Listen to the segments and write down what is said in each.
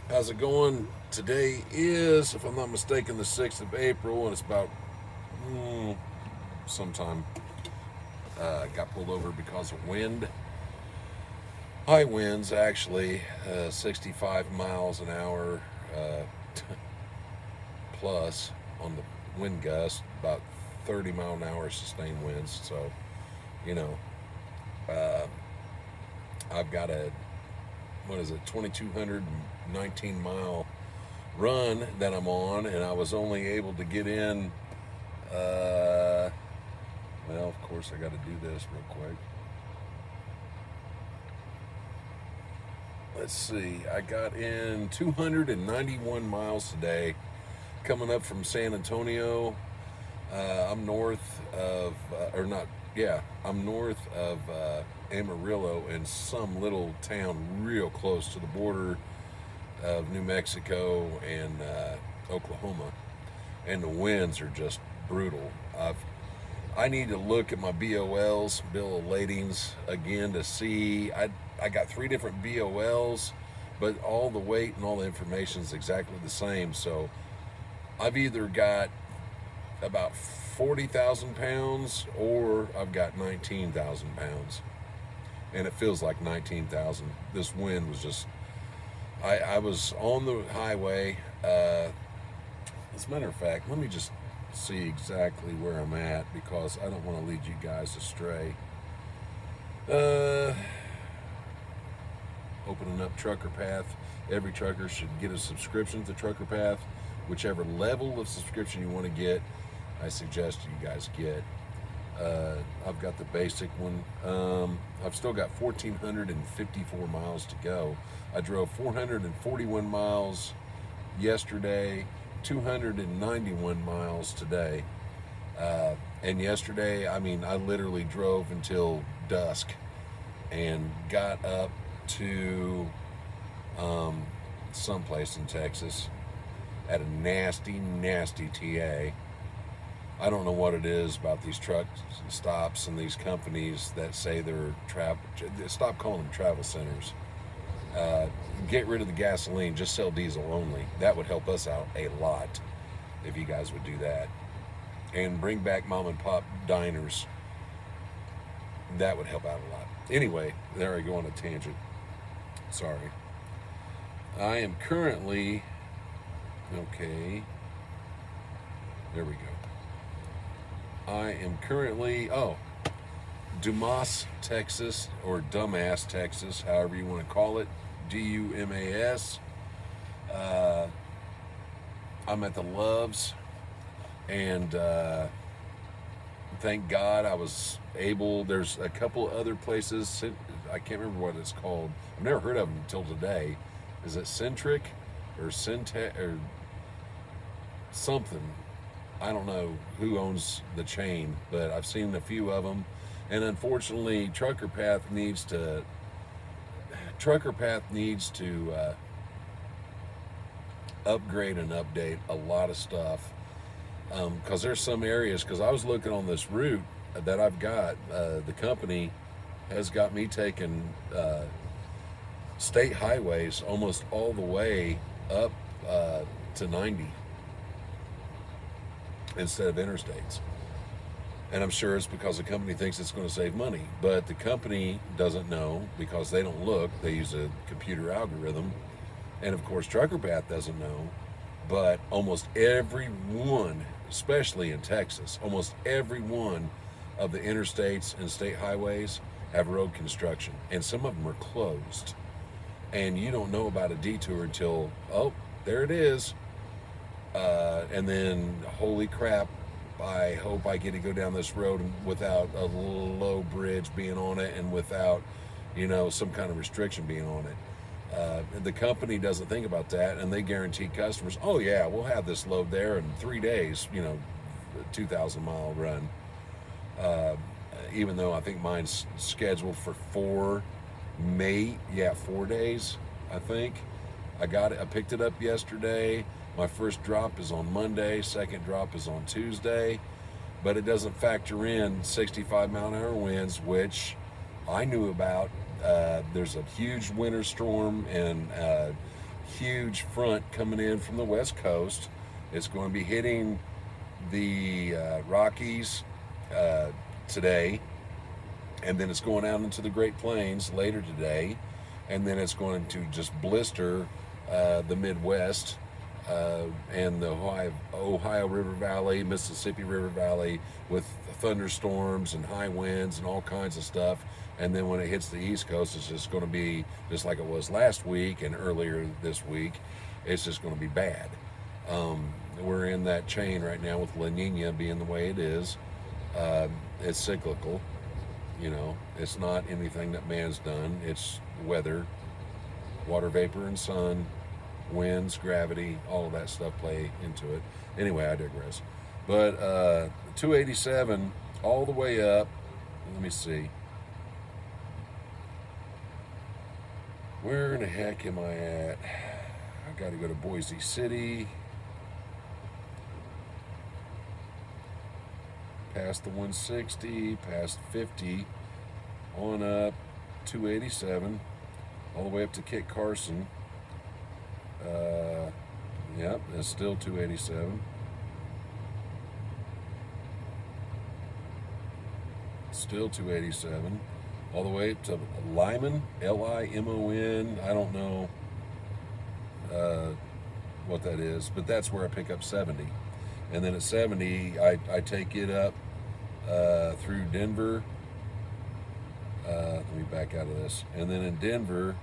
How's it going? Today is, if I'm not mistaken, the 6th of April, and it's about sometime got pulled over because of wind. High winds, actually, 65 miles an hour uh, plus on the wind gust, about 30 mile an hour sustained winds. So, you know, uh, I've got a, what is it, 2,219 mile run that I'm on, and I was only able to get in. Uh, well, of course, I got to do this real quick. Let's see. I got in 291 miles today, coming up from San Antonio. I'm north of, or not, yeah, I'm north of Amarillo in some little town real close to the border of New Mexico and Oklahoma, and the winds are just brutal. I need to look at my BOLs, bill of ladings, again to see. I got three different BOLs, but all the weight and all the information is exactly the same. So I've either got about 40,000 pounds or I've got 19,000 pounds, and it feels like 19,000. This wind was just. I was on the highway. As a matter of fact, let me just see exactly where I'm at because I don't want to lead you guys astray. Uh, Opening up Trucker Path. Every trucker should get a subscription to Trucker Path. Whichever level of subscription you want to get, I suggest you guys get. I've got the basic one. I've still got 1,454 miles to go. I drove 441 miles yesterday, 291 miles today. And yesterday, I mean, I literally drove until dusk and got up to someplace in Texas at a nasty, nasty TA. I don't know what it is about these truck stops and these companies that say they're travel. Stop calling them travel centers. Uh, get rid of the gasoline. Just sell diesel only. That would help us out a lot if you guys would do that. And bring back mom and pop diners. That would help out a lot. Anyway, there I go on a tangent. Sorry. I am currently okay. There we go. I am currently, Dumas, Texas, or Dumbass, Texas, however you want to call it, Dumas. Uh, I'm at the Loves, and thank God I was able. There's a couple other places. I can't remember what it's called. I've never heard of them until today. Is it Centric or Syntec or something? I don't know who owns the chain, but I've seen a few of them, and unfortunately, Trucker Path needs to upgrade and update a lot of stuff because there's some areas. Because I was looking on this route that I've got, the company has got me taking state highways almost all the way up to 90 instead of interstates. And I'm sure it's because the company thinks it's going to save money. But the company doesn't know because they don't look. They use a computer algorithm. And of course, Trucker Path doesn't know. But almost every one, especially in Texas, almost every one of the interstates and state highways have road construction. And some of them are closed. And you don't know about a detour until, oh, there it is. And then, holy crap, I hope I get to go down this road without a low bridge being on it and without, some kind of restriction being on it. The company doesn't think about that, and they guarantee customers, oh, yeah, we'll have this load there in 3 days, 2,000-mile run. Even though I think mine's scheduled for 4 days, I think. I picked it up yesterday. My first drop is on Monday, second drop is on Tuesday, but it doesn't factor in 65 mile an hour winds, which I knew about. There's a huge winter storm and huge front coming in from the west coast. It's going to be hitting the Rockies today, and then it's going out into the Great Plains later today, and then it's going to just blister the Midwest and the Ohio River Valley, Mississippi River Valley, with thunderstorms and high winds and all kinds of stuff. And then when it hits the East Coast, it's just going to be just like it was last week and earlier this week. It's just going to be bad. We're in that chain right now with La Nina being the way it is. It's cyclical. You know, it's not anything that man's done. It's weather, water vapor and sun, winds, gravity, all of that stuff play into it. Anyway, I digress. But 287 all the way up. Let me see. Where in the heck am I at? I got to go to Boise City. Past the 160, past 50, on up 287, all the way up to Kit Carson. Yep, it's still 287. Still 287. All the way to Limon, Limon. I don't know what that is, but that's where I pick up 70. And then at 70, I take it up through Denver. Let me back out of this. And then in Denver,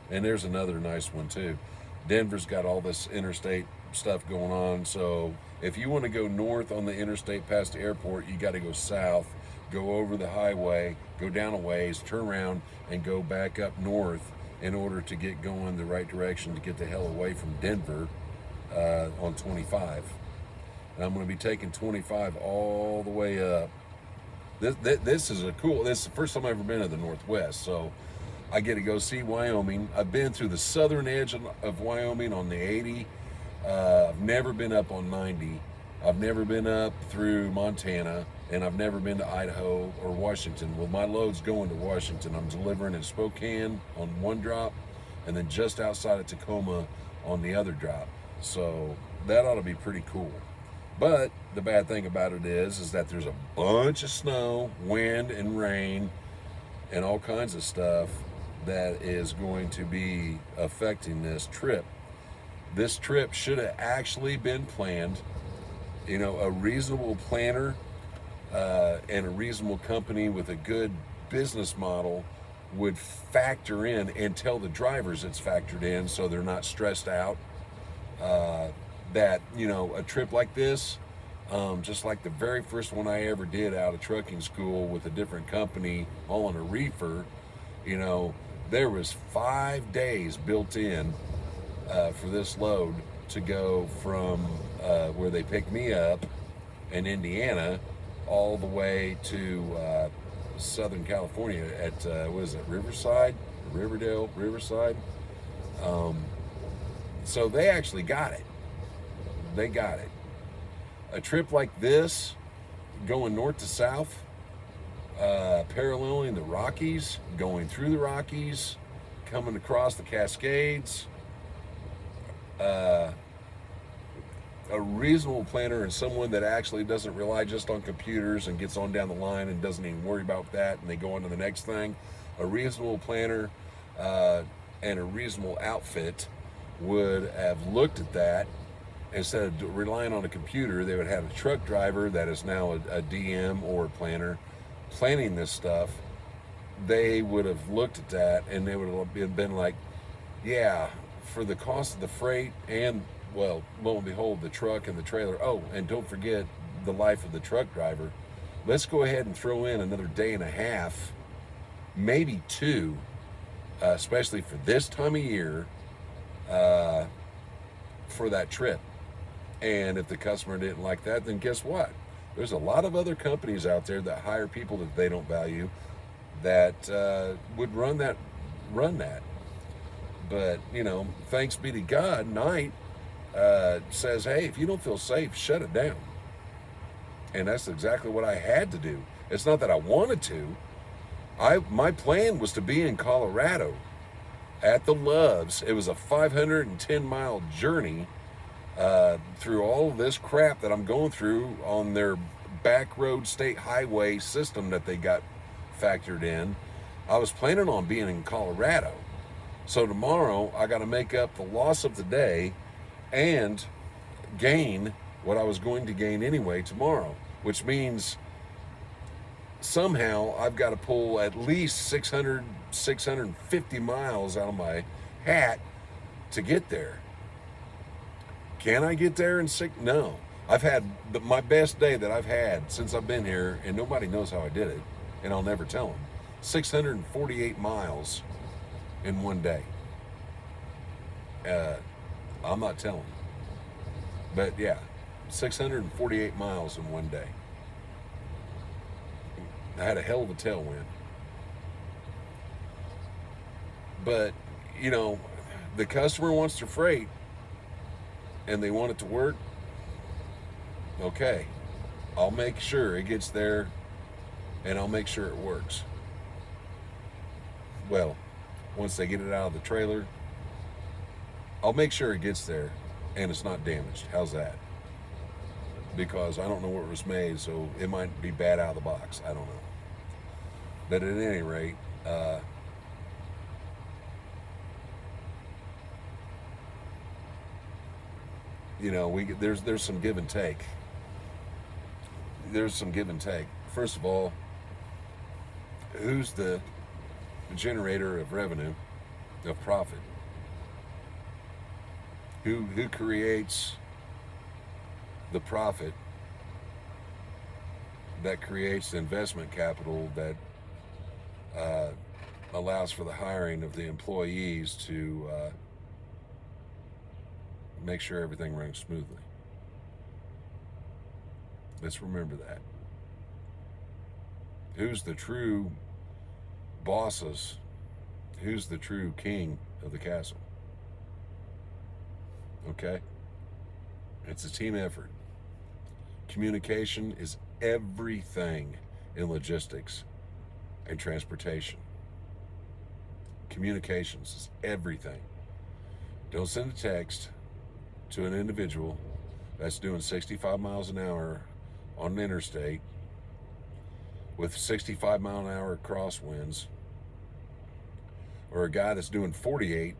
and there's another nice one too. Denver's got all this interstate stuff going on. So if you want to go north on the interstate past the airport, you got to go south, go over the highway, go down a ways, turn around, and go back up north in order to get going the right direction to get the hell away from Denver on 25. And I'm going to be taking 25 all the way up. This is this is the first time I've ever been to the Northwest, so I get to go see Wyoming. I've been through the southern edge of Wyoming on the 80. I've never been up on 90. I've never been up through Montana, and I've never been to Idaho or Washington. Well, my load's going to Washington. I'm delivering in Spokane on one drop, and then just outside of Tacoma on the other drop. So that ought to be pretty cool. But the bad thing about it is that there's a bunch of snow, wind, and rain, and all kinds of stuff that is going to be affecting this trip. This trip should have actually been planned. You know, a reasonable planner and a reasonable company with a good business model would factor in and tell the drivers it's factored in so they're not stressed out. That, you know, a trip like this, just like the very first one I ever did out of trucking school with a different company, all on a reefer, you know, there was 5 days built in for this load to go from where they picked me up in Indiana all the way to Southern California at, what is it, Riverside? Riverdale? Riverside? So they actually got it. They got it. A trip like this, going north to south, paralleling the Rockies, going through the Rockies, coming across the Cascades, a reasonable planner and someone that actually doesn't rely just on computers and gets on down the line and doesn't even worry about that and they go on to the next thing. A reasonable planner and a reasonable outfit would have looked at that. Instead of relying on a computer, they would have a truck driver that is now a DM or a planner planning this stuff. They would have looked at that and they would have been like, yeah, for the cost of the freight and, well, lo and behold, the truck and the trailer. Oh, and don't forget the life of the truck driver. Let's go ahead and throw in another day and a half, maybe two, especially for this time of year, for that trip. And if the customer didn't like that, then guess what? There's a lot of other companies out there that hire people that they don't value that would run that. But, you know, thanks be to God, Knight says, hey, if you don't feel safe, shut it down. And that's exactly what I had to do. It's not that I wanted to. My plan was to be in Colorado at the Loves. It was a 510-mile journey through all of this crap that I'm going through on their back road state highway system that they got factored in. I was planning on being in Colorado. So tomorrow I got to make up the loss of the day and gain what I was going to gain anyway tomorrow, which means somehow I've got to pull at least 650 miles out of my hat to get there. Can I get there in six? No. I've had my best day that I've had since I've been here, and nobody knows how I did it, and I'll never tell them. 648 miles in one day. I'm not telling. But yeah, 648 miles in one day. I had a hell of a tailwind. But, you know, the customer wants their freight and they want it to work. Okay, I'll make sure it gets there and I'll make sure it works. Well, once they get it out of the trailer, I'll make sure it gets there and it's not damaged. How's that? Because I don't know where it was made, so it might be bad out of the box. I don't know. But at any rate, you know, there's some give and take. There's some give and take. First of all, who's the generator of revenue, of profit? Who creates the profit that creates the investment capital that allows for the hiring of the employees to make sure everything runs smoothly? Let's remember that. Who's the true bosses? Who's the true king of the castle? Okay? It's a team effort. Communication is everything in logistics and transportation. Communications is everything. Don't send a text to an individual that's doing 65 miles an hour on an interstate with 65 mile an hour crosswinds, or a guy that's doing 48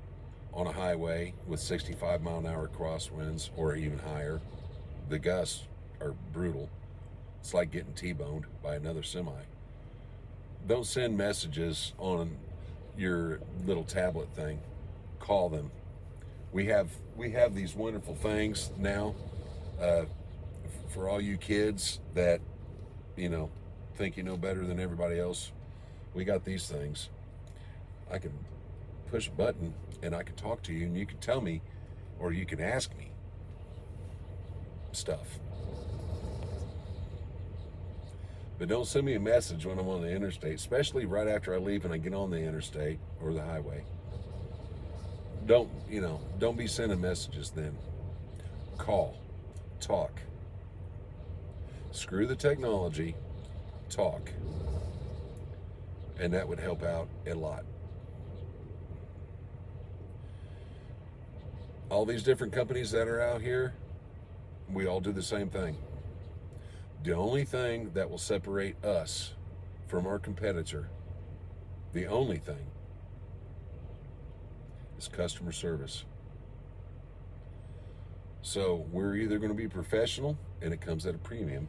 on a highway with 65 mile an hour crosswinds or even higher. The gusts are brutal. It's like getting T-boned by another semi. Don't send messages on your little tablet thing. Call them. We have these wonderful things now for all you kids that, you know, think you know better than everybody else. We got these things. I can push a button and I can talk to you and you can tell me, or you can ask me stuff. But don't send me a message when I'm on the interstate, especially right after I leave and I get on the interstate or the highway. Don't be sending messages then. Call, talk. Screw the technology, talk. And that would help out a lot. All these different companies that are out here, we all do the same thing. The only thing that will separate us from our competitor, the only thing, is customer service. So we're either going to be professional, and it comes at a premium.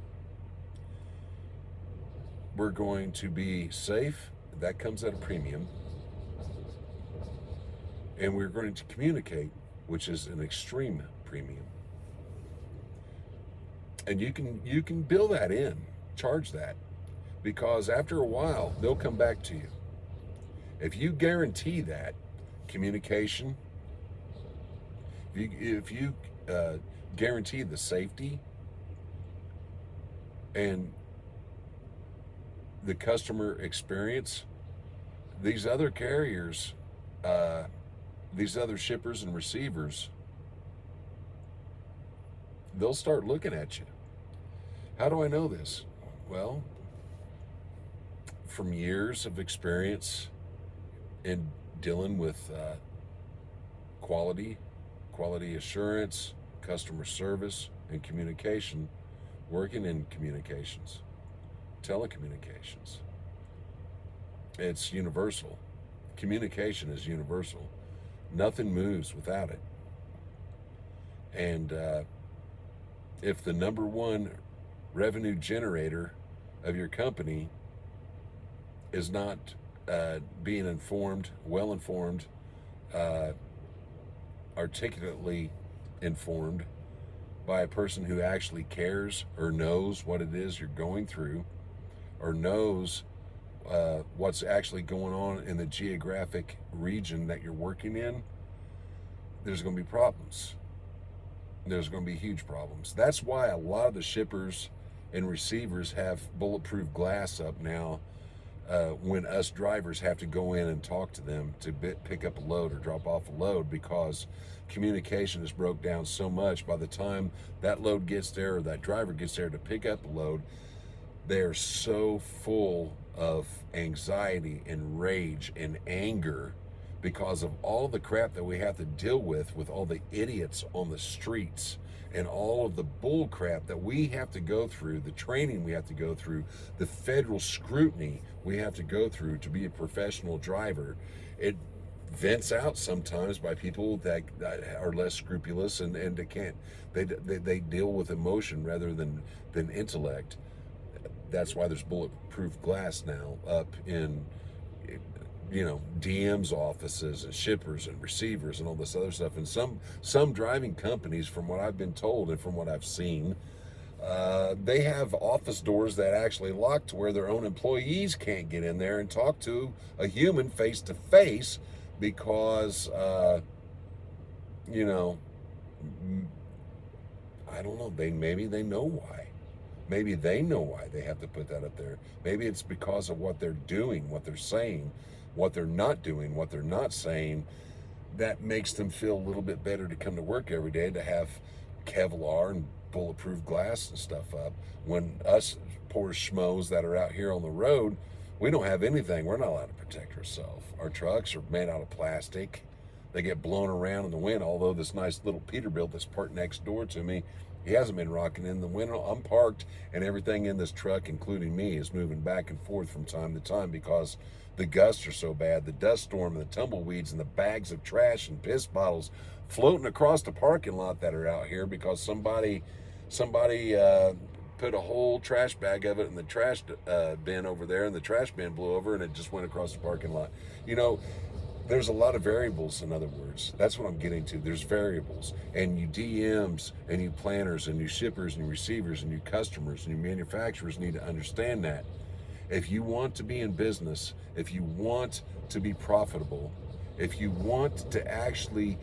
We're going to be safe, that comes at a premium. And we're going to communicate, which is an extreme premium. And you can bill that in, charge that, because after a while they'll come back to you. If you guarantee that communication, if you guarantee the safety and the customer experience, these other carriers, these other shippers and receivers, they'll start looking at you. How do I know this? Well, from years of experience in dealing with quality assurance, customer service, and communication, working in communications, telecommunications. It's universal. Communication is universal. Nothing moves without it. And if the number one revenue generator of your company is not being informed, well informed, articulately informed by a person who actually cares or knows what it is you're going through, or knows what's actually going on in the geographic region that you're working in, there's going to be problems. There's going to be huge problems. That's why a lot of the shippers and receivers have bulletproof glass up now when us drivers have to go in and talk to them to pick up a load or drop off a load, because communication is broke down so much. By the time that load gets there, or that driver gets there to pick up a load, they're so full of anxiety and rage and anger because of all the crap that we have to deal with all the idiots on the streets, and all of the bull crap that we have to go through, the training we have to go through, the federal scrutiny we have to go through to be a professional driver. It vents out sometimes by people that are less scrupulous, and they can't, they deal with emotion rather than intellect. That's why there's bulletproof glass now up in, DM's offices and shippers and receivers and all this other stuff. And some driving companies, from what I've been told and from what I've seen, they have office doors that actually lock to where their own employees can't get in there and talk to a human face to face, because, I don't know, maybe they know why. Maybe they know why they have to put that up there. Maybe it's because of what they're doing, what they're saying, what they're not doing, what they're not saying, that makes them feel a little bit better to come to work every day, to have Kevlar and bulletproof glass and stuff up. When us poor schmoes that are out here on the road, we don't have anything. We're not allowed to protect ourselves. Our trucks are made out of plastic. They get blown around in the wind, although this nice little Peterbilt that's parked next door to me, he hasn't been rocking in the wind. I'm parked, and everything in this truck, including me, is moving back and forth from time to time because the gusts are so bad. The dust storm and the tumbleweeds and the bags of trash and piss bottles floating across the parking lot that are out here because somebody put a whole trash bag of it in the trash bin over there, and the trash bin blew over and it just went across the parking lot. There's a lot of variables, in other words. That's what I'm getting to. There's variables. And you DMs and you planners and you shippers and you receivers and you customers and you manufacturers need to understand that. If you want to be in business, if you want to be profitable, if you want to actually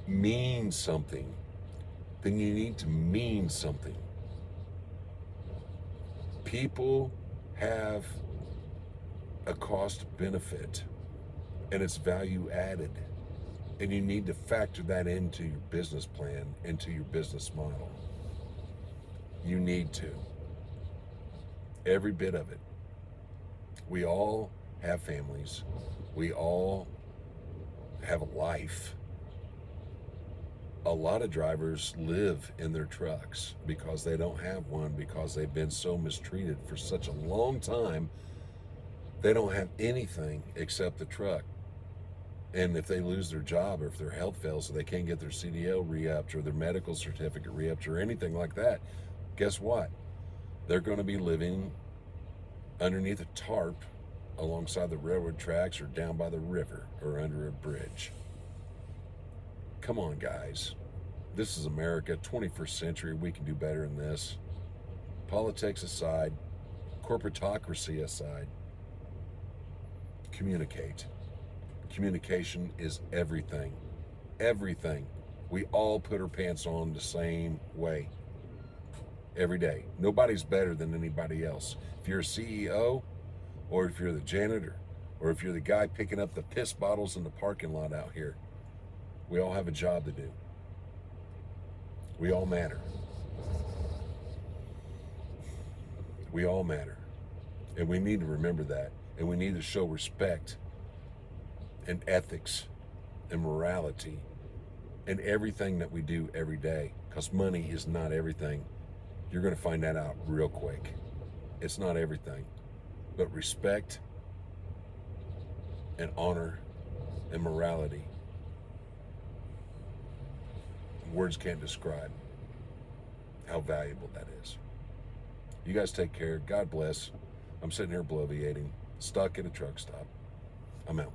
mean something, then you need to mean something. People have a cost benefit, and it's value added, and you need to factor that into your business plan, into your business model. You need to. Every bit of it. We all have families. We all have a life. A lot of drivers live in their trucks because they don't have one, because they've been so mistreated for such a long time. They don't have anything except the truck. And if they lose their job, or if their health fails so they can't get their CDL re-upped or their medical certificate re-upped or anything like that, guess what? They're going to be living underneath a tarp alongside the railroad tracks or down by the river or under a bridge. Come on, guys. This is America, 21st century. We can do better than this. Politics aside, corporatocracy aside, communicate. Communication is everything. Everything. We all put our pants on the same way every day. Nobody's better than anybody else. If you're a CEO, or if you're the janitor, or if you're the guy picking up the piss bottles in the parking lot out here, we all have a job to do. We all matter. We all matter. And we need to remember that. And we need to show respect and ethics and morality and everything that we do every day, because money is not everything. You're going to find that out real quick. It's not everything, but respect and honor and morality, words can't describe how valuable that is. You guys take care. God bless. I'm sitting here bloviating, stuck at a truck stop. I'm out.